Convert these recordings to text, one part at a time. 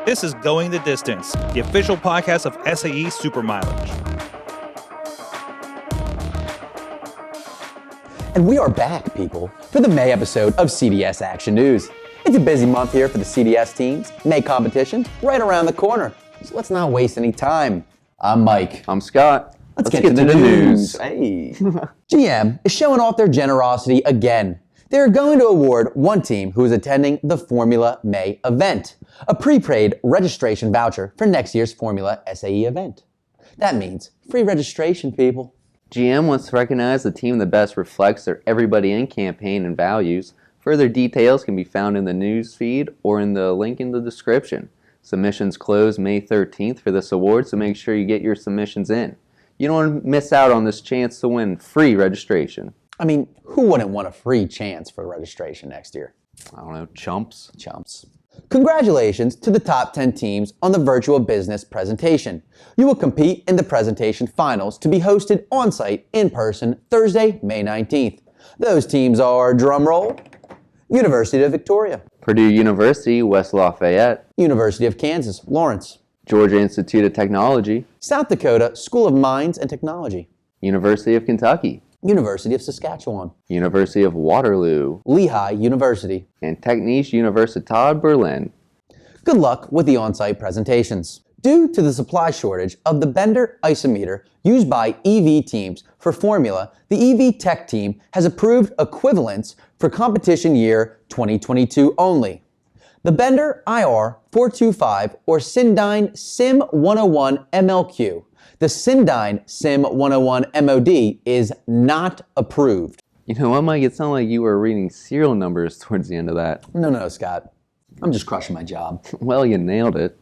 This is Going the Distance, the official podcast of FSAE Supermileage. And we are back, people, for the May episode of CDS Action News. It's a busy month here for the CDS teams. May competition right around the corner. So let's not waste any time. I'm Mike. I'm Scott. Let's get to the news. Hey. GM is showing off their generosity again. They're going to award one team who is attending the Formula May event, a prepaid registration voucher for next year's Formula SAE event. That means free registration, people. GM wants to recognize the team that best reflects their Everybody In campaign and values. Further details can be found in the news feed or in the link in the description. Submissions close May 13th for this award, so make sure you get your submissions in. You don't want to miss out on this chance to win free registration. I mean, who wouldn't want a free chance for registration next year? I don't know, chumps. Congratulations to the top 10 teams on the virtual business presentation. You will compete in the presentation finals to be hosted on-site in person Thursday, May 19th. Those teams are, drumroll, University of Victoria, Purdue University, West Lafayette, University of Kansas, Lawrence, Georgia Institute of Technology, South Dakota School of Mines and Technology, University of Kentucky, University of Saskatchewan, University of Waterloo, Lehigh University, and Technische Universität Berlin. Good luck with the on-site presentations. Due to the supply shortage of the Bender isometer used by EV teams for Formula, the EV Tech team has approved equivalents for competition year 2022 only. The Bender IR 425 or Sindyne SIM 101 MLQ. The Sindyne SIM 101 MOD is not approved. You know what, Mike? It sounded like you were reading serial numbers towards the end of that. No, Scott. I'm just crushing my job. Well, you nailed it.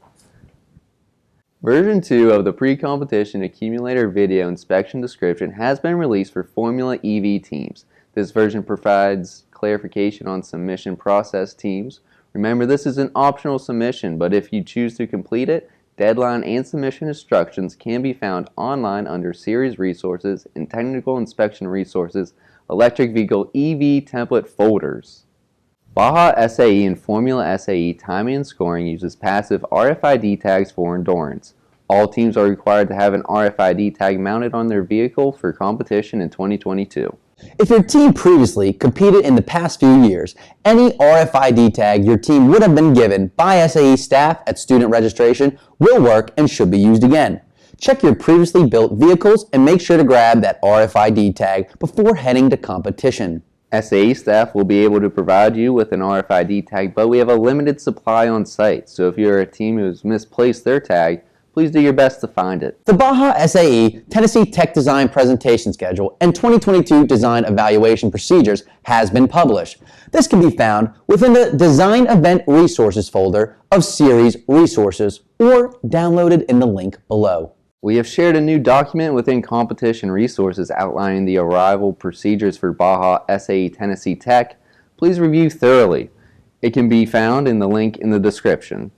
Version 2 of the pre-competition accumulator video inspection description has been released for Formula EV teams. This version provides clarification on submission process teams. Remember, this is an optional submission, but if you choose to complete it, deadline and submission instructions can be found online under Series Resources and Technical Inspection Resources, Electric Vehicle EV Template folders. Baja SAE and Formula SAE timing and scoring uses passive RFID tags for endurance. All teams are required to have an RFID tag mounted on their vehicle for competition in 2022. If your team previously competed in the past few years, any RFID tag your team would have been given by SAE staff at student registration will work and should be used again. Check your previously built vehicles and make sure to grab that RFID tag before heading to competition. SAE staff will be able to provide you with an RFID tag, but we have a limited supply on site, so if you're a team who has misplaced their tag, please do your best to find it. The Baja SAE Tennessee Tech Design Presentation Schedule and 2022 Design Evaluation Procedures has been published. This can be found within the Design Event Resources folder of Series Resources or downloaded in the link below. We have shared a new document within Competition Resources outlining the arrival procedures for Baja SAE Tennessee Tech. Please review thoroughly. It can be found in the link in the description.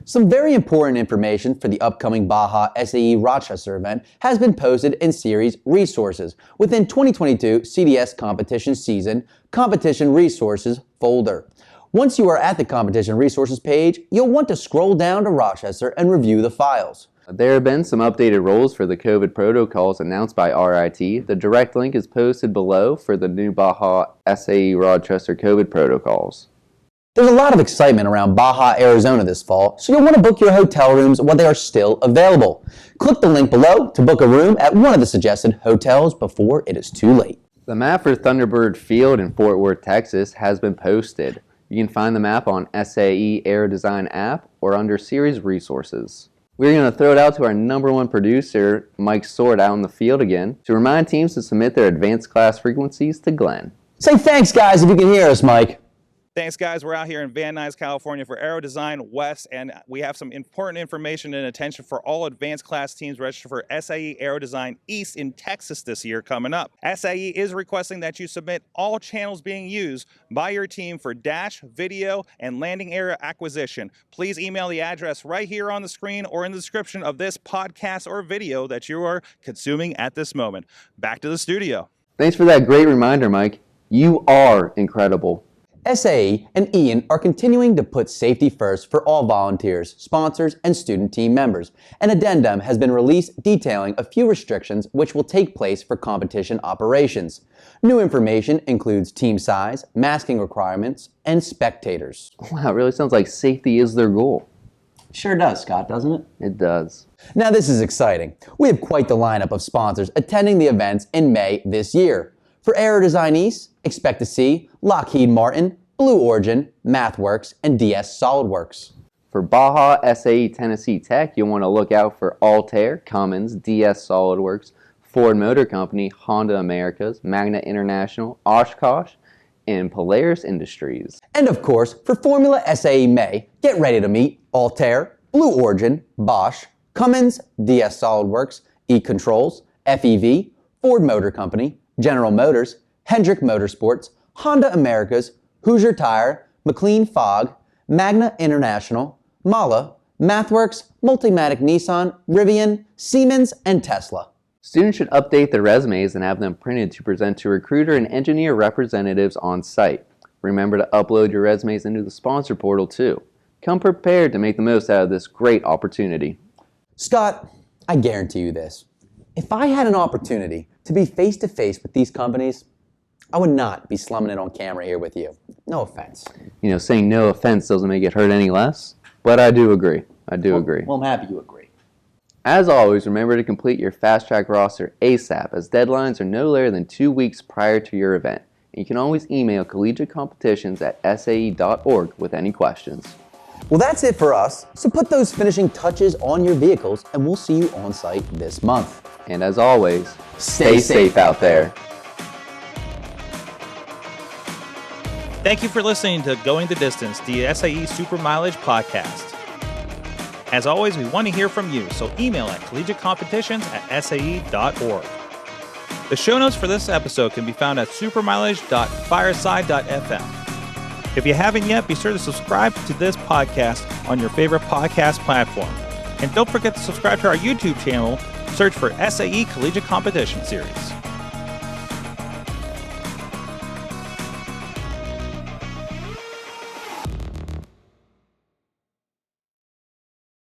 Some very important information for the upcoming Baja SAE Rochester event has been posted in Series Resources within 2022 CDS Competition Season Competition Resources folder. Once you are at the Competition Resources page, you'll want to scroll down to Rochester and review the files. There have been some updated rules for the COVID protocols announced by RIT. The direct link is posted below for the new Baja SAE Rochester COVID protocols. There's a lot of excitement around Baja, Arizona this fall, so you'll want to book your hotel rooms while they are still available. Click the link below to book a room at one of the suggested hotels before it is too late. The map for Thunderbird Field in Fort Worth, Texas has been posted. You can find the map on SAE Aero Design app or under Series Resources. We're going to throw it out to our #1 producer, Mike Sword, out in the field again, to remind teams to submit their advanced class frequencies to Glenn. Say thanks, guys, if you can hear us, Mike. Thanks, guys. We're out here in Van Nuys, California for Aero Design West, and we have some important information and attention for all advanced class teams registered for SAE Aero Design East in Texas this year coming up. SAE is requesting that you submit all channels being used by your team for dash, video, and landing area acquisition. Please email the address right here on the screen or in the description of this podcast or video that you are consuming at this moment. Back to the studio. Thanks for that great reminder, Mike. You are incredible. SAE and Ian are continuing to put safety first for all volunteers, sponsors, and student team members. An addendum has been released detailing a few restrictions which will take place for competition operations. New information includes team size, masking requirements, and spectators. Wow, it really sounds like safety is their goal. Sure does, Scott, doesn't it? It does. Now this is exciting. We have quite the lineup of sponsors attending the events in May this year. For Aero Design East, expect to see Lockheed Martin, Blue Origin, MathWorks, and DS SolidWorks. For Baja, SAE, Tennessee Tech, you'll want to look out for Altair, Cummins, DS SolidWorks, Ford Motor Company, Honda Americas, Magna International, Oshkosh, and Polaris Industries. And of course, for Formula SAE May, get ready to meet Altair, Blue Origin, Bosch, Cummins, DS SolidWorks, E-Controls, FEV, Ford Motor Company, General Motors, Hendrick Motorsports, Honda Americas, Hoosier Tire, McLean Fogg, Magna International, Mala, MathWorks, Multimatic Nissan, Rivian, Siemens, and Tesla. Students should update their resumes and have them printed to present to recruiter and engineer representatives on site. Remember to upload your resumes into the sponsor portal too. Come prepared to make the most out of this great opportunity. Scott, I guarantee you this. If I had an opportunity to be face-to-face with these companies, I would not be slumming it on camera here with you. No offense. You know, saying no offense doesn't make it hurt any less, but I do agree. I do agree. Well, I'm happy you agree. As always, remember to complete your fast track roster ASAP, as deadlines are no later than 2 weeks prior to your event. And you can always email collegiatecompetitions@sae.org with any questions. Well, that's it for us. So put those finishing touches on your vehicles, and we'll see you on site this month. And as always, stay safe out there. Thank you for listening to Going the Distance, the SAE Supermileage podcast. As always, we want to hear from you, so email at collegiatecompetitions@sae.org. The show notes for this episode can be found at supermileage.fireside.fm. If you haven't yet, be sure to subscribe to this podcast on your favorite podcast platform. And don't forget to subscribe to our YouTube channel. Search for SAE Collegiate Competition Series.